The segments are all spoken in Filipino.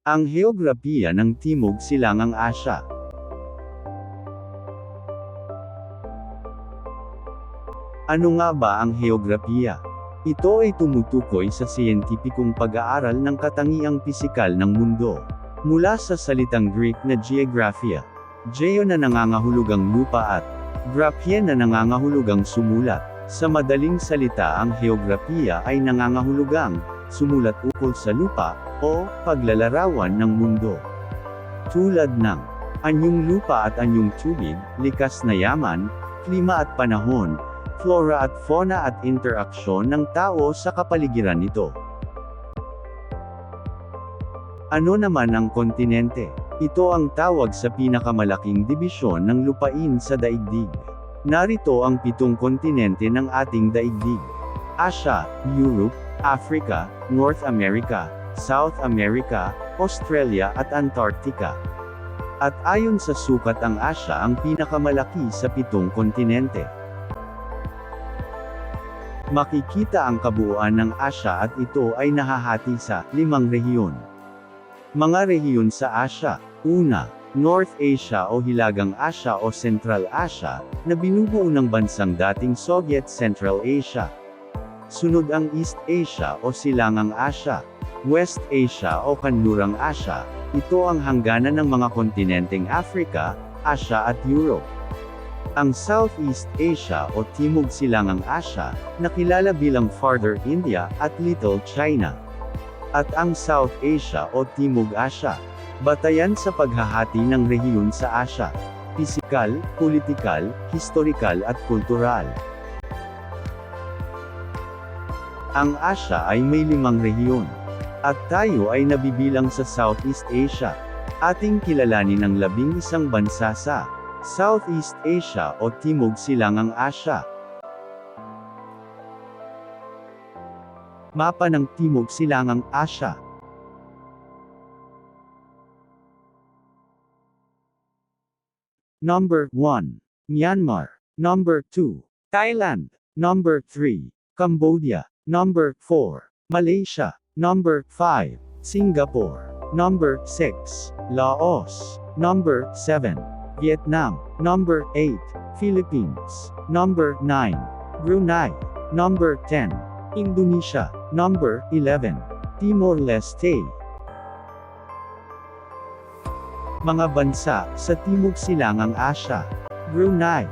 Ang heograpiya ng Timog Silangang Asya. Ano nga ba ang heograpiya? Ito ay tumutukoy sa siyentipikong pag-aaral ng katangiang pisikal ng mundo. Mula sa salitang Greek na geographia, geo na nangangahulugang lupa at graphia na nangangahulugang sumulat. Sa madaling salita, ang heograpiya ay nangangahulugang sumulat ukol sa lupa o paglalarawan ng mundo. Tulad ng anyong lupa at anyong tubig, likas na yaman, klima at panahon, flora at fauna at interaksyon ng tao sa kapaligiran nito. Ano naman ang kontinente? Ito ang tawag sa pinakamalaking dibisyon ng lupain sa daigdig. Narito ang 7 kontinente ng ating daigdig: Asya, Europe, Africa, North America, South America, Australia at Antarctica. At ayon sa sukat, ang Asya ang pinakamalaki sa 7 kontinente. Makikita ang kabuuan ng Asya at ito ay nahahati sa 5 rehiyon. Mga rehiyon sa Asya. Una, North Asia o Hilagang Asya o Central Asia, na binubuo ng bansang dating Soviet Central Asia. Sunod ang East Asia o Silangang Asya. West Asia o Kanlurang Asya, ito ang hangganan ng mga kontinenteng Africa, Asya at Europe. Ang Southeast Asia o Timog Silangang Asya, nakilala bilang Farther India at Little China. At ang South Asia o Timog Asya, batayan sa paghahati ng rehiyon sa Asya: pisikal, politikal, historikal at kultural. Ang Asya ay may 5 rehiyon. At tayo ay nabibilang sa Southeast Asia. Ating kilalanin ang 11 bansa sa Southeast Asia o Timog Silangang Asya. Mapa ng Timog Silangang Asya. Number 1. Myanmar. Number 2. Thailand. Number 3. Cambodia. Number 4. Malaysia. Number 5. Singapore. Number 6. Laos. Number 7. Vietnam. Number 8. Philippines. Number 9. Brunei. Number 10. Indonesia. Number 11. Timor-Leste. Mga bansa sa Timog Silangang Asya. Brunei,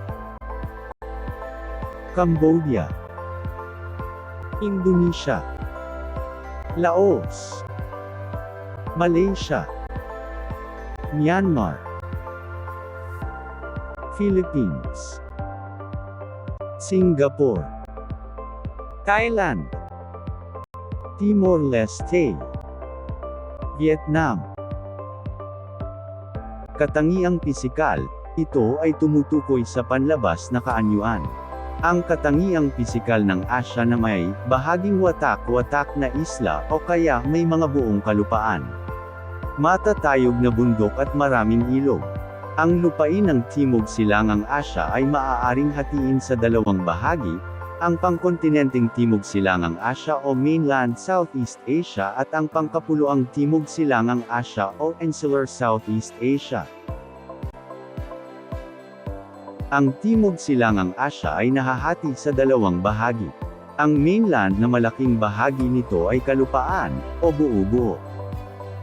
Cambodia, Indonesia, Laos, Malaysia, Myanmar, Philippines, Singapore, Thailand, Timor-Leste, Vietnam. Katangiang pisikal, ito ay tumutukoy sa panlabas na kaanyuan. Ang katangiang pisikal ng Asya na may bahaging watak-watak na isla o kaya may mga buong kalupaan. Matatayog na bundok at maraming ilog. Ang lupain ng Timog Silangang Asya ay maaaring hatiin sa 2 bahagi, ang pangkontinenteng Timog Silangang Asya o Mainland Southeast Asia at ang pangkapuluang Timog Silangang Asya o Insular Southeast Asia. Ang Timog Silangang Asya ay nahahati sa 2 bahagi. Ang mainland na malaking bahagi nito ay kalupaan, o buo-buo.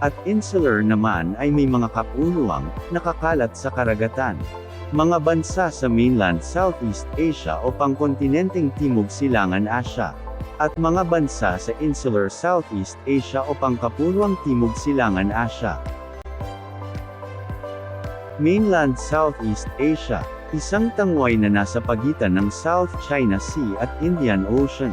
At insular naman ay may mga kapuluang, nakakalat sa karagatan. Mga bansa sa mainland Southeast Asia o pangkontinenteng Timog Silangan Asya. At mga bansa sa insular Southeast Asia o pangkapuluang Timog Silangan Asya. Mainland Southeast Asia, isang tangway na nasa pagitan ng South China Sea at Indian Ocean.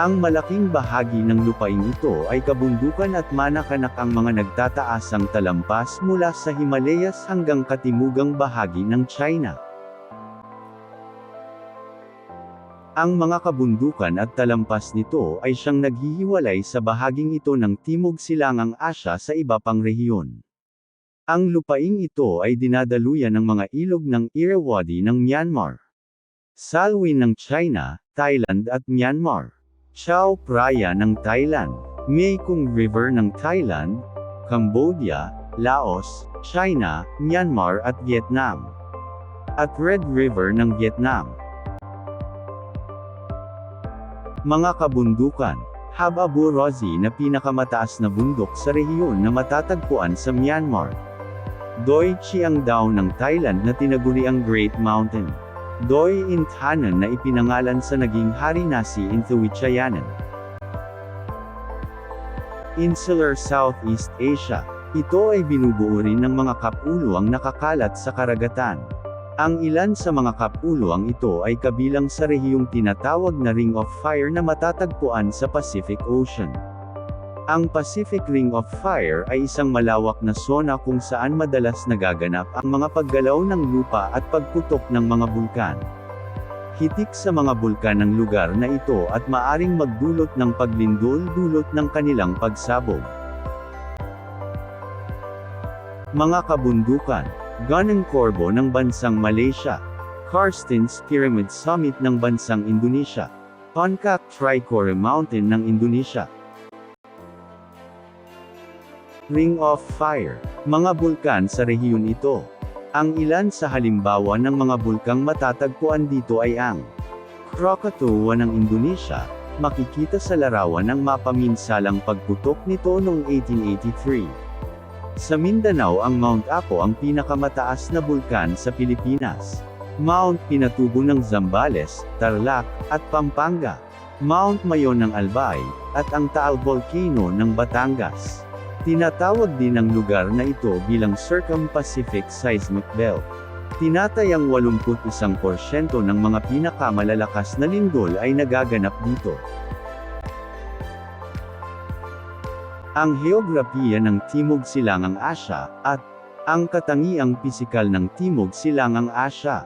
Ang malaking bahagi ng lupain ito ay kabundukan at manakanak ang mga nagtataasang talampas mula sa Himalayas hanggang katimugang bahagi ng China. Ang mga kabundukan at talampas nito ay siyang naghihiwalay sa bahaging ito ng Timog Silangang Asya sa iba pang rehiyon. Ang lupaing ito ay dinadaluyan ng mga ilog ng Irrawaddy ng Myanmar, Salween ng China, Thailand at Myanmar, Chao Phraya ng Thailand, Mekong River ng Thailand, Cambodia, Laos, China, Myanmar at Vietnam. At Red River ng Vietnam. Mga kabundukan. Hababu Rozi na pinakamataas na bundok sa rehiyon na matatagpuan sa Myanmar. Doi Chiang Dao ng Thailand na tinaguriang Great Mountain. Doi Inthanon na ipinangalan sa naging hari Nasi Inthawichayanan. Insular Southeast Asia. Ito ay binubuo rin ng mga kapuluang nakakalat sa karagatan. Ang ilan sa mga kapuluang ito ay kabilang sa rehiyong tinatawag na Ring of Fire na matatagpuan sa Pacific Ocean. Ang Pacific Ring of Fire ay isang malawak na sona kung saan madalas nagaganap ang mga paggalaw ng lupa at pagputok ng mga bulkan. Hitik sa mga bulkan ng lugar na ito at maaring magdulot ng paglindol-dulot ng kanilang pagsabog. Mga kabundukan. Gunung Korbo ng bansang Malaysia. Karstens Pyramid Summit ng bansang Indonesia. Puncak Trikora Mountain ng Indonesia. Ring of Fire. Mga bulkan sa rehiyon ito. Ang ilan sa halimbawa ng mga bulkang matatagpuan dito ay ang Krakatoa ng Indonesia, makikita sa larawan ng mapaminsalang pagputok nito noong 1883. Sa Mindanao ang Mount Apo ang pinakamataas na bulkan sa Pilipinas. Mount Pinatubo ng Zambales, Tarlac, at Pampanga. Mount Mayon ng Albay, at ang Taal Volcano ng Batangas. Tinatawag din ang lugar na ito bilang Circum-Pacific Seismic Belt. Tinatayang 81% ng mga pinakamalalakas na lindol ay nagaganap dito. Ang heograpiya ng Timog Silangang Asya, at ang katangiang pisikal ng Timog Silangang Asya.